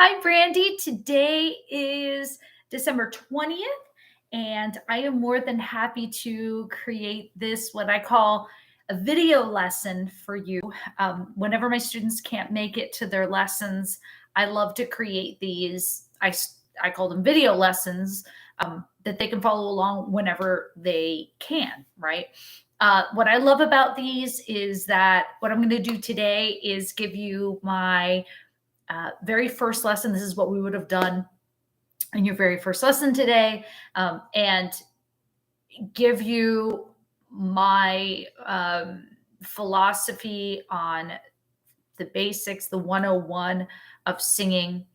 Hi, Brandy. Today is December 20th, and I am more than happy to create this, what I call a video lesson for you. Whenever my students can't make it to their lessons, I love to create these. I call them video lessons that they can follow along whenever they can, right? What I love about these is that what I'm going to do today is give you my very first lesson. This is what we would have done in your very first lesson today, and give you my philosophy on the basics, the 101 of singing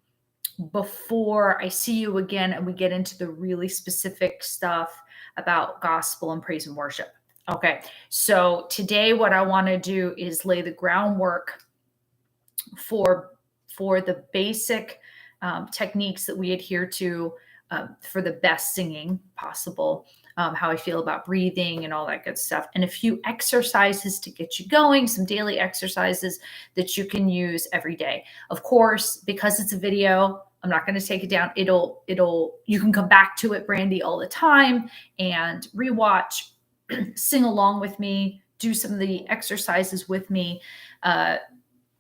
before I see you again and we get into the really specific stuff about gospel and praise and worship. Okay, so today what I want to do is lay the groundwork for the basic techniques that we adhere to for the best singing possible, how I feel about breathing and all that good stuff, and a few exercises to get you going, some daily exercises that you can use every day. Of course, because it's a video, I'm not going to take it down. You can come back to it, Brandy, all the time and rewatch, sing along with me, do some of the exercises with me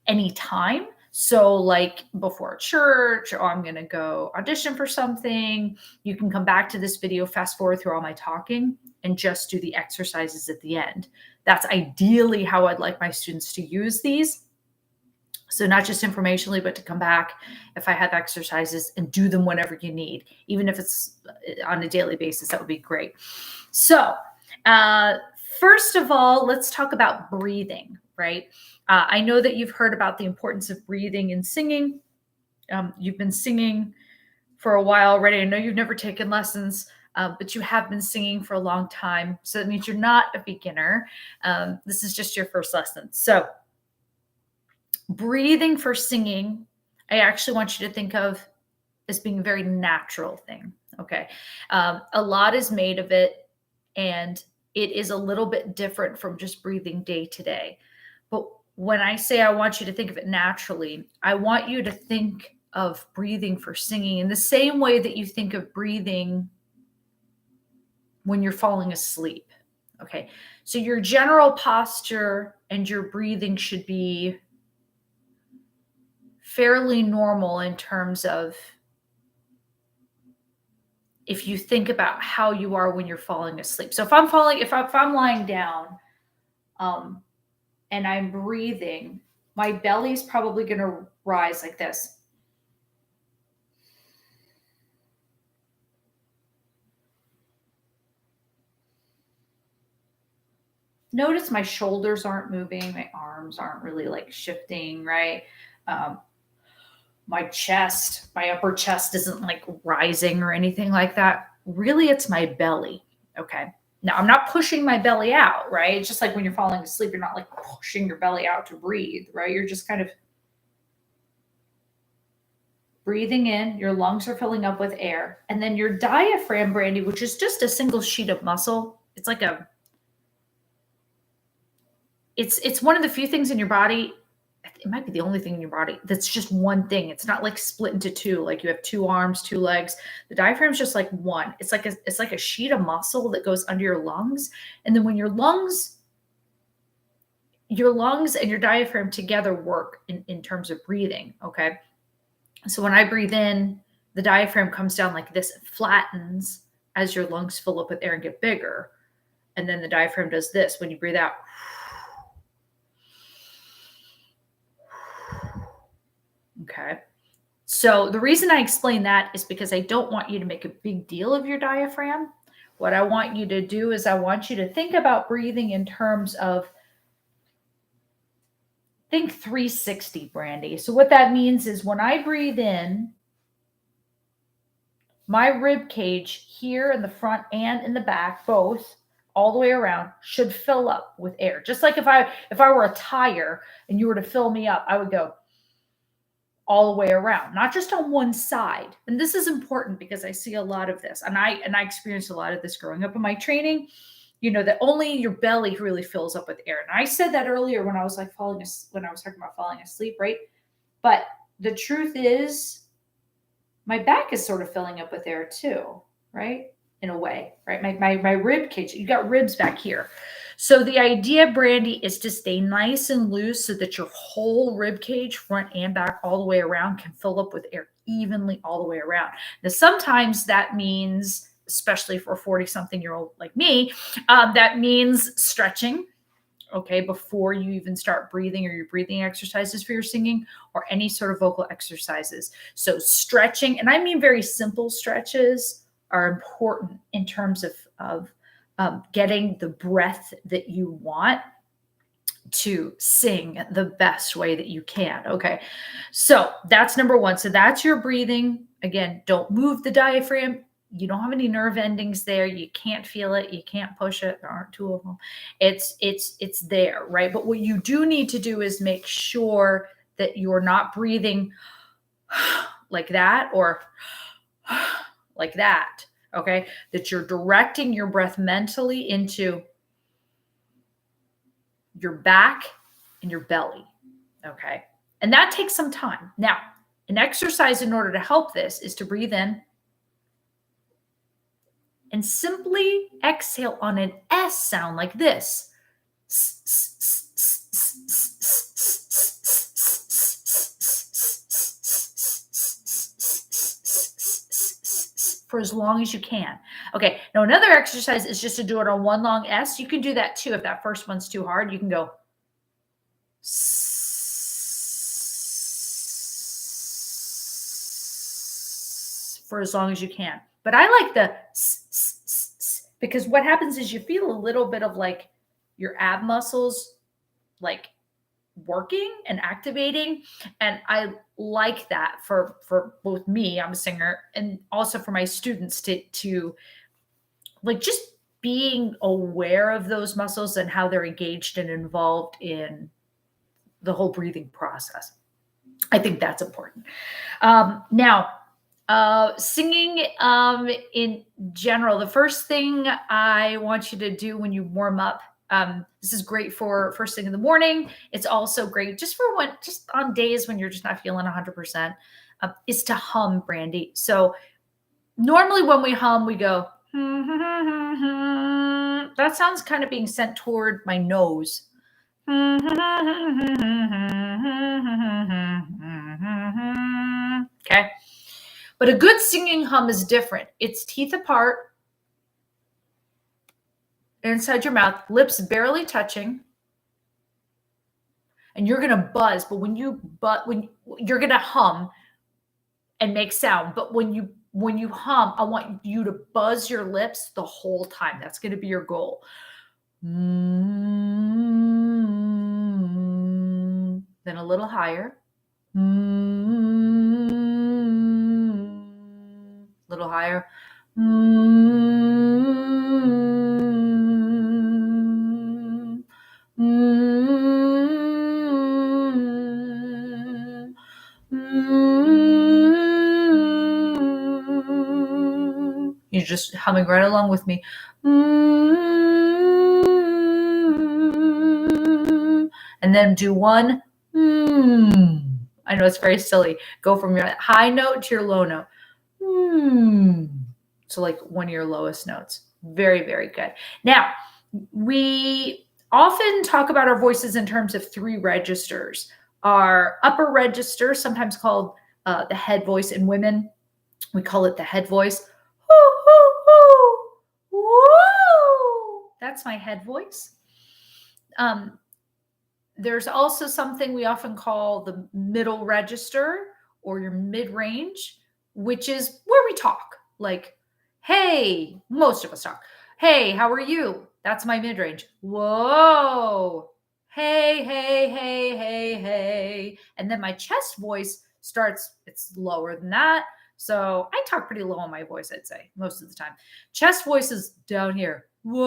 anytime. So like before church, or I'm going to go audition for something, you can come back to this video, fast forward through all my talking and just do the exercises at the end. That's ideally how I'd like my students to use these. So not just informationally, but to come back if I have exercises and do them whenever you need, even if it's on a daily basis, that would be great. So first of all, let's talk about breathing, right? I know that you've heard about the importance of breathing in singing. You've been singing for a while already. I know you've never taken lessons, but you have been singing for a long time. So that means you're not a beginner. This is just your first lesson. So breathing for singing, I actually want you to think of as being a very natural thing. Okay. A lot is made of it, and it is a little bit different from just breathing day to day. But when I say I want you to think of it naturally, I want you to think of breathing for singing in the same way that you think of breathing when you're falling asleep. Okay. So your general posture and your breathing should be fairly normal in terms of if you think about how you are when you're falling asleep. So if I'm lying down, and I'm breathing, my belly's probably going to rise like this. Notice my shoulders aren't moving. My arms aren't really like shifting, right? My chest, my upper chest isn't like rising or anything like that. Really, it's my belly. Okay. Now, I'm not pushing my belly out, right? It's just like when you're falling asleep, you're not like pushing your belly out to breathe, right? You're just kind of breathing in. Your lungs are filling up with air. And then your diaphragm, Brandy, which is just a single sheet of muscle. It's like it's one of the few things in your body. It might be the only thing in your body that's just one thing. It's not like split into two, like you have two arms, two legs. The diaphragm's just like one. It's like a sheet of muscle that goes under your lungs. And then when your lungs and your diaphragm together work in terms of breathing. Okay. So when I breathe in, the diaphragm comes down like this, it flattens as your lungs fill up with air and get bigger. And then the diaphragm does this when you breathe out. Okay. So the reason I explain that is because I don't want you to make a big deal of your diaphragm. What I want you to do is I want you to think about breathing in terms of think 360, Brandy. So what that means is when I breathe in, my rib cage here in the front and in the back, both all the way around, should fill up with air. Just like if I were a tire and you were to fill me up, I would go all the way around, not just on one side. And this is important because I see a lot of this, and I experienced a lot of this growing up in my training. You know that only your belly really fills up with air. And I said that earlier when I was talking about falling asleep, right? But the truth is, my back is sort of filling up with air too, right? In a way, right? My rib cage, you got ribs back here. So the idea, Brandy, is to stay nice and loose so that your whole rib cage, front and back, all the way around, can fill up with air evenly all the way around. Now, sometimes that means, especially for a 40-something-year-old like me, that means stretching, okay, before you even start breathing or your breathing exercises for your singing or any sort of vocal exercises. So stretching, and I mean very simple stretches, are important in terms of getting the breath that you want to sing the best way that you can. Okay. So that's number one. So that's your breathing. Again, don't move the diaphragm. You don't have any nerve endings there. You can't feel it. You can't push it. There aren't two of them. It's there, right? But what you do need to do is make sure that you're not breathing like that or like that. Okay. That you're directing your breath mentally into your back and your belly. Okay. And that takes some time. Now, an exercise in order to help this is to breathe in and simply exhale on an S sound like this. For as long as you can. Okay, now another exercise is just to do it on one long S. You can do that too. If that first one's too hard, you can go for as long as you can. But I like the because what happens is you feel a little bit of like your ab muscles like working and activating, and I like that for both me, I'm a singer, and also for my students to like just being aware of those muscles and how they're engaged and involved in the whole breathing process. I think that's important. Now, singing in general, the first thing I want you to do when you warm up, this is great for first thing in the morning. It's also great just for when, just on days when you're just not feeling 100%, is to hum, Brandy. So normally when we hum, we go, that sounds kind of being sent toward my nose. Okay. But a good singing hum is different. It's teeth apart, inside your mouth, lips barely touching, and you're gonna buzz. But when you're gonna hum and make sound, but when you hum, I want you to buzz your lips the whole time. That's gonna be your goal. Then a little higher. Little higher. You're just humming right along with me. And then do one. I know it's very silly. Go from your high note to your low note. So like one of your lowest notes. Very, very good. Now, we often talk about our voices in terms of 3 registers. Our upper register, sometimes called the head voice in women, we call it the head voice. That's my head voice. There's also something we often call the middle register or your mid-range, which is where we talk. Like, hey, most of us talk. Hey, how are you? That's my mid-range. Whoa. Hey, hey, hey, hey, hey. And then my chest voice starts, it's lower than that. So I talk pretty low on my voice, I'd say, most of the time. Chest voice is down here. Whoa.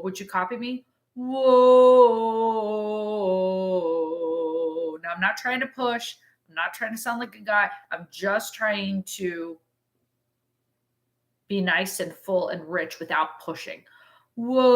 Would you copy me? Whoa. Now, I'm not trying to push. I'm not trying to sound like a guy. I'm just trying to be nice and full and rich without pushing. Whoa.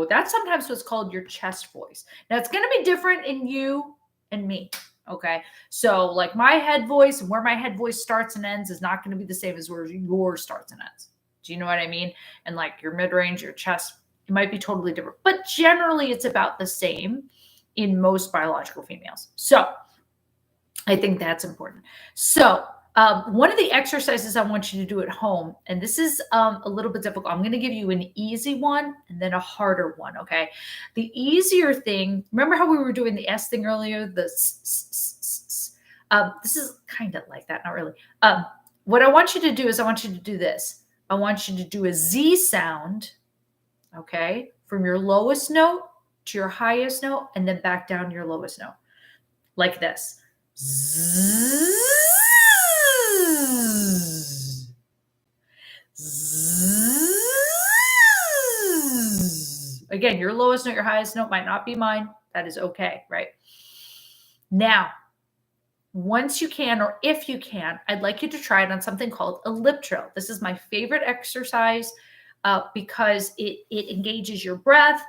That's sometimes what's called your chest voice. Now, it's going to be different in you and me. Okay. So like my head voice and where my head voice starts and ends is not going to be the same as where yours starts and ends. Do you know what I mean? And like your mid range, your chest, it might be totally different, but generally it's about the same in most biological females. So I think that's important. So, one of the exercises I want you to do at home, and this is a little bit difficult. I'm going to give you an easy one and then a harder one. Okay. The easier thing, remember how we were doing the S thing earlier? This is kind of like that, not really. What I want you to do is I want you to do this. I want you to do a Z sound, okay, from your lowest note to your highest note, and then back down to your lowest note, like this. Zzz. Zzz. Again, your lowest note, your highest note might not be mine. That is okay, right? Now, once you can, or if you can, I'd like you to try it on something called a lip trill. This is my favorite exercise because it engages your breath,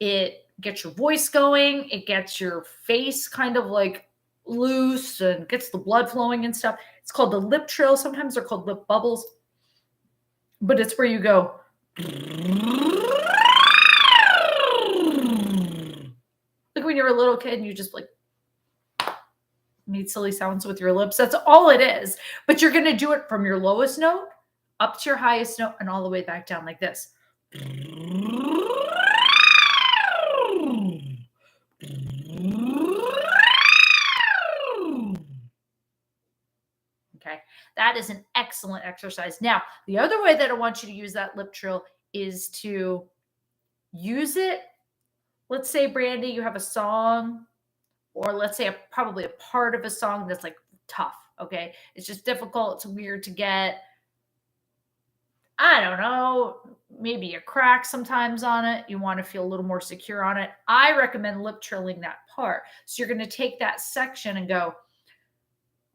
it gets your voice going, it gets your face kind of like loose and gets the blood flowing and stuff. It's called the lip trill. Sometimes they're called lip bubbles, but it's where you go. Like when you're a little kid and you just like made silly sounds with your lips. That's all it is. But you're going to do it from your lowest note up to your highest note and all the way back down like this. Okay, that is an excellent exercise. Now, the other way that I want you to use that lip trill is to use it. Let's say, Brandy, you have a song, or let's say probably a part of a song that's like tough. Okay, it's just difficult. It's weird to get. I don't know, maybe a crack sometimes on it. You want to feel a little more secure on it. I recommend lip trilling that part. So you're going to take that section and go,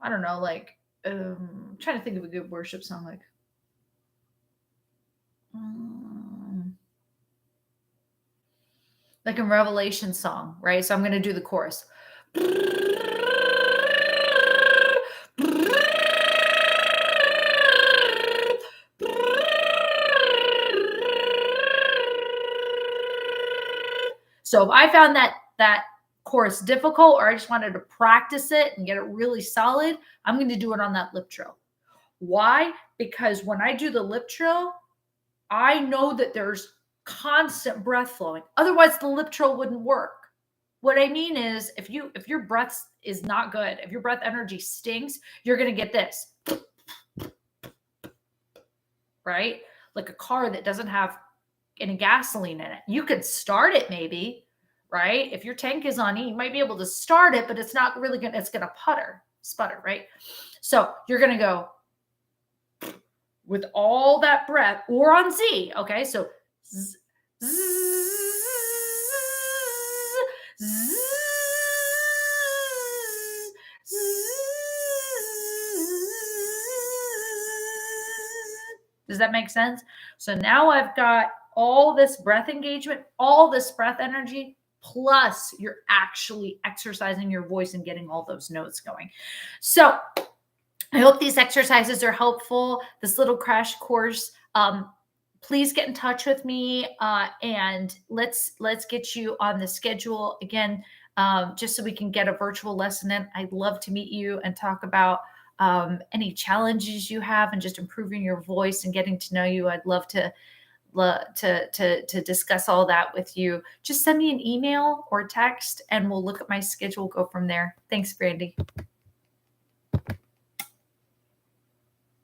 I don't know, like, I'm trying to think of a good worship song, like a Revelation song, right? So I'm going to do the chorus. So if I found that chorus difficult, or I just wanted to practice it and get it really solid, I'm going to do it on that lip trill. Why? Because when I do the lip trill, I know that there's constant breath flowing. Otherwise, the lip trill wouldn't work. What I mean is, if your breath is not good, if your breath energy stinks, you're going to get this, right? Like a car that doesn't have any gasoline in it. You could start it maybe, right? If your tank is on E, you might be able to start it, but it's not really going to, it's going to sputter, right? So you're going to go with all that breath, or on Z, okay? So zzz, zzz, zzz, does that make sense? So now I've got all this breath engagement, all this breath energy, plus you're actually exercising your voice and getting all those notes going. So I hope these exercises are helpful. This little crash course. Please get in touch with me and let's get you on the schedule again, just so we can get a virtual lesson in. I'd love to meet you and talk about any challenges you have and just improving your voice and getting to know you. I'd love to discuss all that with you. Just send me an email or text and we'll look at my schedule, go from there. Thanks, Brandy.